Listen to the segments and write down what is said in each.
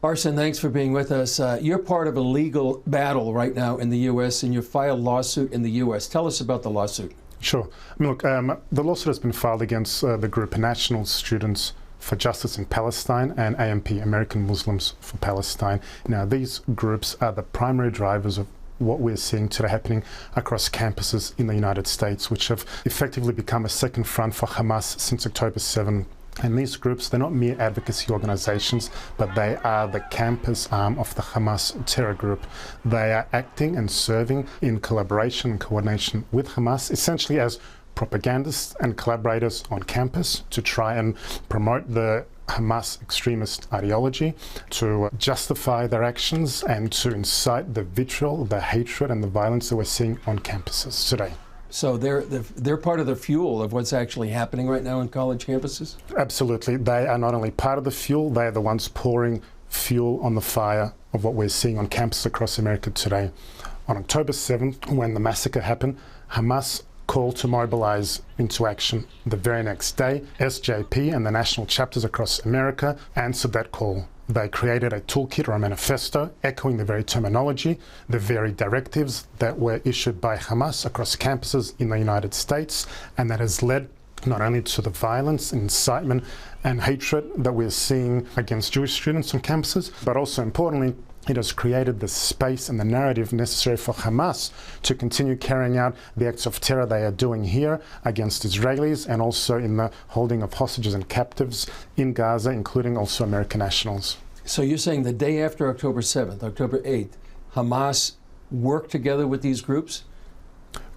Arsen, thanks for being with us. You're part of a legal battle right now in the U.S. and you filed a lawsuit in the U.S. Tell us about the lawsuit. Sure. I mean, look, the lawsuit has been filed against the group National Students for Justice in Palestine and AMP, American Muslims for Palestine. Now, these groups are the primary drivers of what we're seeing today happening across campuses in the United States, which have effectively become a second front for Hamas since October 7. And these groups, they're not mere advocacy organizations, but they are the campus arm of the Hamas terror group. They are acting and serving in collaboration and coordination with Hamas, essentially as propagandists and collaborators on campus to try and promote the Hamas extremist ideology, to justify their actions and to incite the vitriol, the hatred and the violence that we're seeing on campuses today. So they're part of the fuel of what's actually happening right now on college campuses? Absolutely. They are not only part of the fuel, they are the ones pouring fuel on the fire of what we're seeing on campuses across America today. On October 7th, when the massacre happened, Hamas called to mobilize into action. The very next day, SJP and the national chapters across America answered that call. They created a toolkit or a manifesto echoing the very terminology, the very directives that were issued by Hamas across campuses in the United States, and that has led not only to the violence, incitement and hatred that we're seeing against Jewish students on campuses, but also importantly, it has created the space and the narrative necessary for Hamas to continue carrying out the acts of terror they are doing here against Israelis and also in the holding of hostages and captives in Gaza, including also American nationals. So you're saying the day after October 7th, October 8th, Hamas worked together with these groups?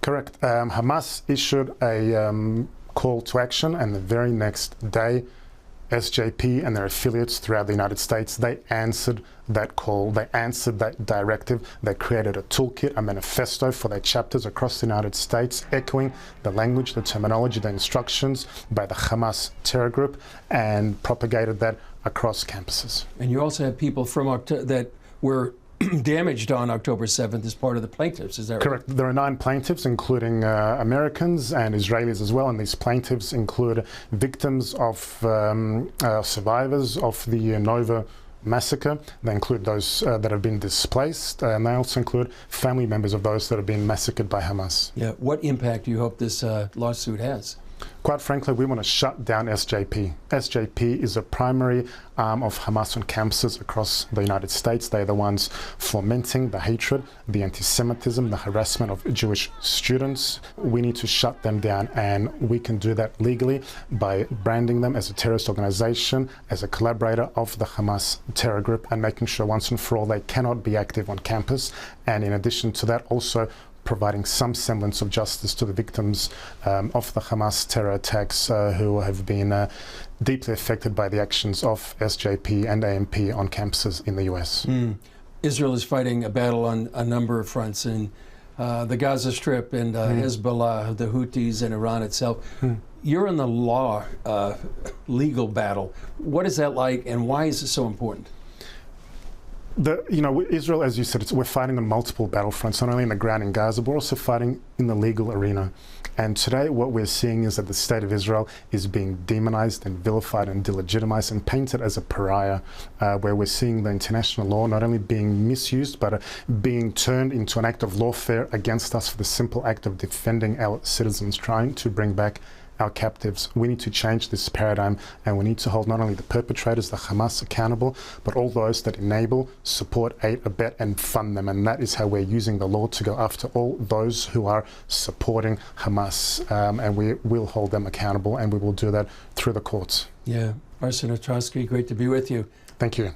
Correct. Hamas issued a call to action, and the very next day, SJP and their affiliates throughout the United States, they answered that call, they answered that directive, they created a toolkit, a manifesto for their chapters across the United States, echoing the language, the terminology, the instructions by the Hamas terror group, and propagated that across campuses. And you also have people from that were damaged on October 7th as part of the plaintiffs, is that right? Correct. There are 9 plaintiffs, including Americans and Israelis as well, and these plaintiffs include victims of survivors of the Nova massacre. They include those that have been displaced, and they also include family members of those that have been massacred by Hamas. Yeah. What impact do you hope this lawsuit has? Quite frankly, we want to shut down SJP. SJP is a primary arm of Hamas on campuses across the United States. They're the ones fomenting the hatred, the antisemitism, the harassment of Jewish students. We need to shut them down, and we can do that legally by branding them as a terrorist organization, as a collaborator of the Hamas terror group, and making sure once and for all they cannot be active on campus. And in addition to that, also providing some semblance of justice to the victims of the Hamas terror attacks who have been deeply affected by the actions of SJP and AMP on campuses in the US. Israel is fighting a battle on a number of fronts in the Gaza Strip and Hezbollah, the Houthis, and Iran itself. You're in the legal battle. What is that like, and why is it so important? Israel, as you said, we're fighting on multiple battlefronts, not only in the ground in Gaza, but also fighting in the legal arena. And today what we're seeing is that the state of Israel is being demonized and vilified and delegitimized and painted as a pariah, where we're seeing the international law not only being misused, but being turned into an act of lawfare against us for the simple act of defending our citizens, trying to bring back our captives. We need to change this paradigm, and we need to hold not only the perpetrators, the Hamas, accountable, but all those that enable, support, aid, abet and fund them. And that is how we're using the law to go after all those who are supporting Hamas, and we will hold them accountable, and we will do that through the courts. Yeah. Arsen Ostrovsky, great to be with you. Thank you.